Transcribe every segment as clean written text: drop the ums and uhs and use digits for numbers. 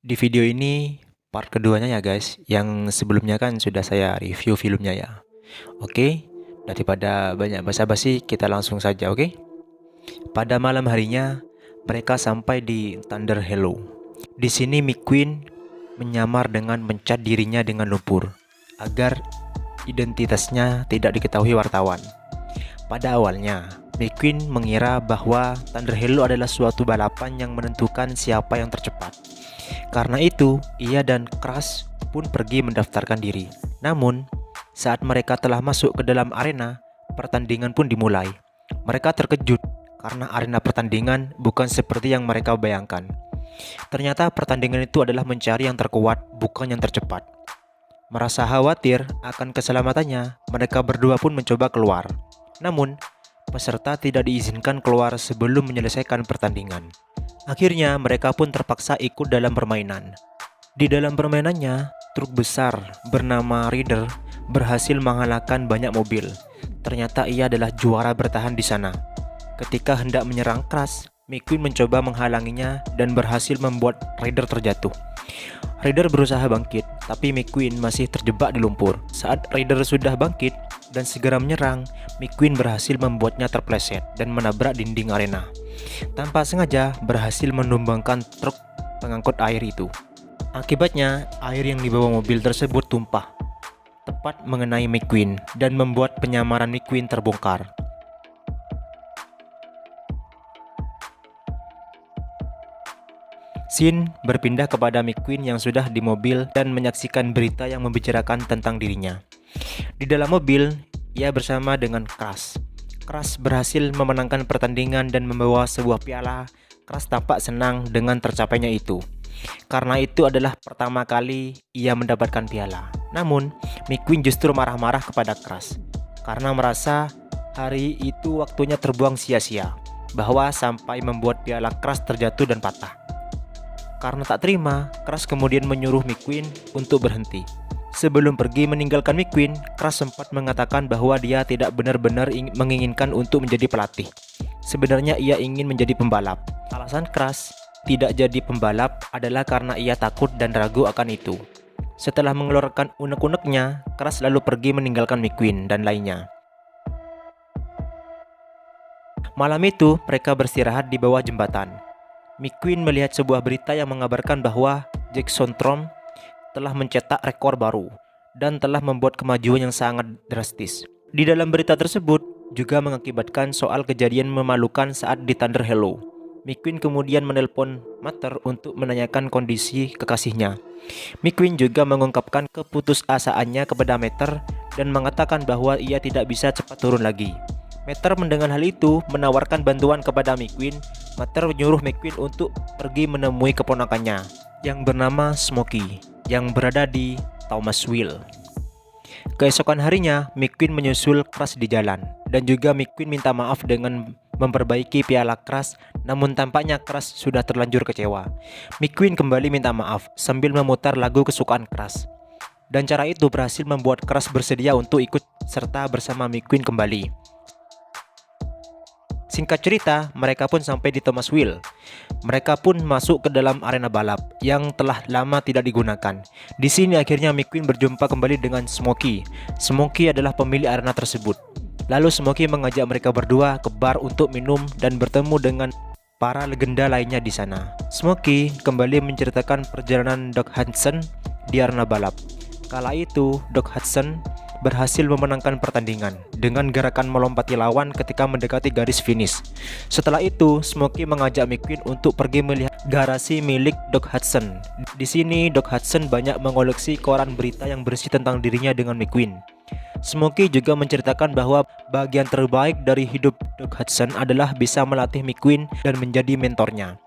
Di video ini part keduanya ya guys. Yang sebelumnya kan sudah saya review filmnya ya. Oke, daripada banyak basa-basi kita langsung saja, oke? Pada malam harinya mereka sampai di Thunder Hollow. Di sini McQueen menyamar dengan mencat dirinya dengan lumpur agar identitasnya tidak diketahui wartawan. Pada awalnya, McQueen mengira bahwa Thunder Hollow adalah suatu balapan yang menentukan siapa yang tercepat. Karena itu, ia dan Crash pun pergi mendaftarkan diri. Namun, saat mereka telah masuk ke dalam arena, pertandingan pun dimulai. Mereka terkejut karena arena pertandingan bukan seperti yang mereka bayangkan. Ternyata pertandingan itu adalah mencari yang terkuat, bukan yang tercepat. Merasa khawatir akan keselamatannya, mereka berdua pun mencoba keluar. Namun, peserta tidak diizinkan keluar sebelum menyelesaikan pertandingan. Akhirnya mereka pun terpaksa ikut dalam permainan. Di dalam permainannya, truk besar bernama Raider berhasil mengalahkan banyak mobil. Ternyata ia adalah juara bertahan di sana. Ketika hendak menyerang Crash, McQueen mencoba menghalanginya dan berhasil membuat Raider terjatuh. Raider berusaha bangkit, tapi McQueen masih terjebak di lumpur. Saat Raider sudah bangkit dan segera menyerang, McQueen berhasil membuatnya terpleset dan menabrak dinding arena. Tanpa sengaja berhasil menumbangkan truk pengangkut air itu. Akibatnya, air yang dibawa mobil tersebut tumpah tepat mengenai McQueen dan membuat penyamaran McQueen terbongkar. Scene berpindah kepada McQueen yang sudah di mobil dan menyaksikan berita yang membicarakan tentang dirinya. Di dalam mobil, ia bersama dengan Crash. Crash berhasil memenangkan pertandingan dan membawa sebuah piala. Crash tampak senang dengan tercapainya itu, karena itu adalah pertama kali ia mendapatkan piala. Namun, McQueen justru marah-marah kepada Crash karena merasa hari itu waktunya terbuang sia-sia, bahwa sampai membuat piala Crash terjatuh dan patah. Karena tak terima, Crash kemudian menyuruh McQueen untuk berhenti. Sebelum pergi meninggalkan McQueen, Crash sempat mengatakan bahwa dia tidak benar-benar menginginkan untuk menjadi pelatih. Sebenarnya ia ingin menjadi pembalap. Alasan Crash tidak jadi pembalap adalah karena ia takut dan ragu akan itu. Setelah mengeluarkan unek-uneknya, Crash lalu pergi meninggalkan McQueen dan lainnya. Malam itu, mereka beristirahat di bawah jembatan. McQueen melihat sebuah berita yang mengabarkan bahwa Jackson Trump telah mencetak rekor baru dan telah membuat kemajuan yang sangat drastis. Di dalam berita tersebut juga mengakibatkan soal kejadian memalukan saat di Thunder Hollow. McQueen kemudian menelpon Mater untuk menanyakan kondisi kekasihnya. McQueen juga mengungkapkan keputusasaannya kepada Mater dan mengatakan bahwa ia tidak bisa cepat turun lagi. Mater mendengar hal itu menawarkan bantuan kepada McQueen. Mater menyuruh McQueen untuk pergi menemui keponakannya yang bernama Smokey yang berada di Thomasville. Keesokan harinya, McQueen menyusul Crash di jalan dan juga McQueen minta maaf dengan memperbaiki piala Crash, namun tampaknya Crash sudah terlanjur kecewa. McQueen kembali minta maaf sambil memutar lagu kesukaan Crash. Dan cara itu berhasil membuat Crash bersedia untuk ikut serta bersama McQueen kembali. Singkat cerita, mereka pun sampai di Thomasville. Mereka pun masuk ke dalam arena balap yang telah lama tidak digunakan. Di sini akhirnya McQueen berjumpa kembali dengan Smokey. Smokey adalah pemilik arena tersebut. Lalu Smokey mengajak mereka berdua ke bar untuk minum dan bertemu dengan para legenda lainnya di sana. Smokey kembali menceritakan perjalanan Doc Hudson di arena balap. Kala itu, Doc Hudson berhasil memenangkan pertandingan dengan gerakan melompati lawan ketika mendekati garis finish. Setelah itu, Smokey mengajak McQueen untuk pergi melihat garasi milik Doc Hudson. Di sini, Doc Hudson banyak mengoleksi koran berita yang berisi tentang dirinya dengan McQueen. Smokey juga menceritakan bahwa bagian terbaik dari hidup Doc Hudson adalah bisa melatih McQueen dan menjadi mentornya.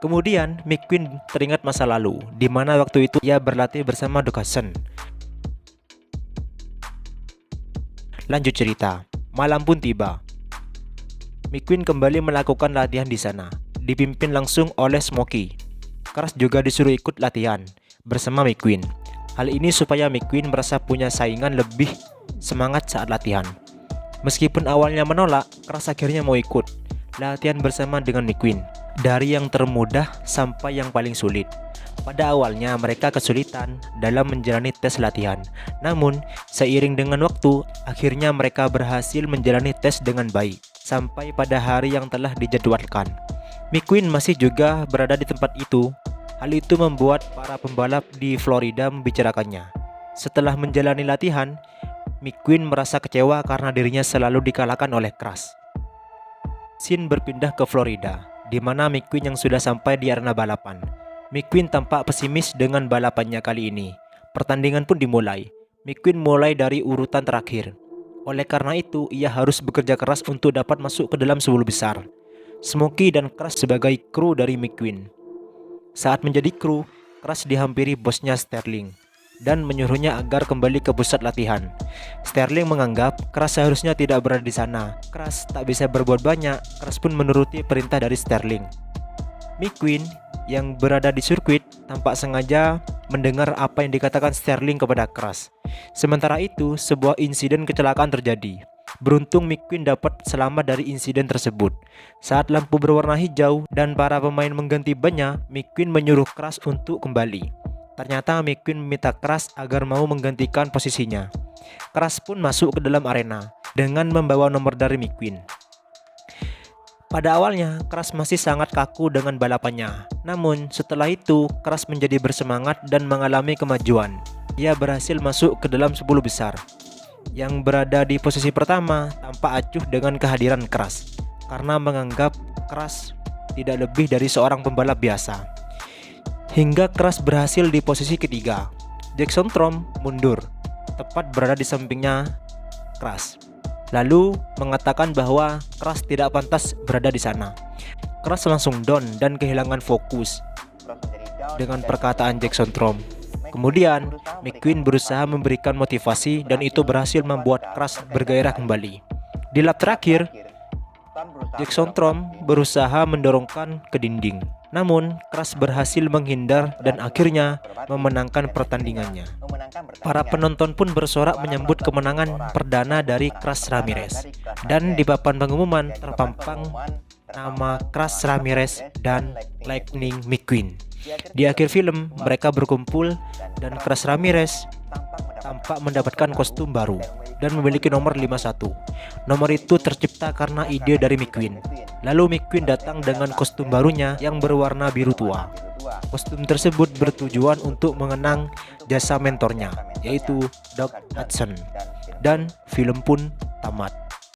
Kemudian, McQueen teringat masa lalu, di mana waktu itu ia berlatih bersama Doc Hudson. Lanjut cerita, malam pun tiba. McQueen kembali melakukan latihan di sana, dipimpin langsung oleh Smokey. Crash juga disuruh ikut latihan bersama McQueen. Hal ini supaya McQueen merasa punya saingan lebih semangat saat latihan. Meskipun awalnya menolak, Crash akhirnya mau ikut latihan bersama dengan McQueen. Dari yang termudah sampai yang paling sulit. Pada awalnya mereka kesulitan dalam menjalani tes latihan. Namun, seiring dengan waktu, akhirnya mereka berhasil menjalani tes dengan baik sampai pada hari yang telah dijadwalkan. McQueen masih juga berada di tempat itu. Hal itu membuat para pembalap di Florida membicarakannya. Setelah menjalani latihan, McQueen merasa kecewa karena dirinya selalu dikalahkan oleh Crash. Scene berpindah ke Florida, di mana McQueen yang sudah sampai di arena balapan. McQueen tampak pesimis dengan balapannya kali ini. Pertandingan pun dimulai. McQueen mulai dari urutan terakhir. Oleh karena itu, ia harus bekerja keras untuk dapat masuk ke dalam 10 besar. Smokey dan Crash sebagai kru dari McQueen. Saat menjadi kru, Crash dihampiri bosnya Sterling dan menyuruhnya agar kembali ke pusat latihan. Sterling menganggap Crash seharusnya tidak berada di sana. Crash tak bisa berbuat banyak. Crash pun menuruti perintah dari Sterling. McQueen yang berada di sirkuit tampak sengaja mendengar apa yang dikatakan Sterling kepada Crash. Sementara itu, sebuah insiden kecelakaan terjadi. Beruntung McQueen dapat selamat dari insiden tersebut. Saat lampu berwarna hijau dan para pemain mengganti bannya, McQueen menyuruh Crash untuk kembali. Ternyata McQueen meminta Crash agar mau menggantikan posisinya. Crash pun masuk ke dalam arena dengan membawa nomor dari McQueen. Pada awalnya, Crash masih sangat kaku dengan balapannya. Namun, setelah itu, Crash menjadi bersemangat dan mengalami kemajuan. Ia berhasil masuk ke dalam 10 besar. Yang berada di posisi pertama tampak acuh dengan kehadiran Crash, karena menganggap Crash tidak lebih dari seorang pembalap biasa. Hingga Crash berhasil di posisi ketiga. Jackson Tromp mundur, tepat berada di sampingnya Crash. Lalu mengatakan bahwa Crash tidak pantas berada di sana. Crash langsung down dan kehilangan fokus dengan perkataan Jackson Tromp. Kemudian McQueen berusaha memberikan motivasi dan itu berhasil membuat Crash bergairah kembali. Di lap terakhir, Jackson Tromp berusaha mendorongkan ke dinding. Namun Crash berhasil menghindar dan akhirnya memenangkan pertandingannya. Para penonton pun bersorak menyambut kemenangan perdana dari Crash Ramirez. Dan di papan pengumuman terpampang nama Crash Ramirez dan Lightning McQueen. Di akhir film mereka berkumpul dan Crash Ramirez tampak mendapatkan kostum baru dan memiliki nomor 51. Nomor itu tercipta karena ide dari McQueen. Lalu McQueen datang dengan kostum barunya yang berwarna biru tua. Kostum tersebut bertujuan untuk mengenang jasa mentornya, yaitu Doc Hudson. Dan film pun tamat.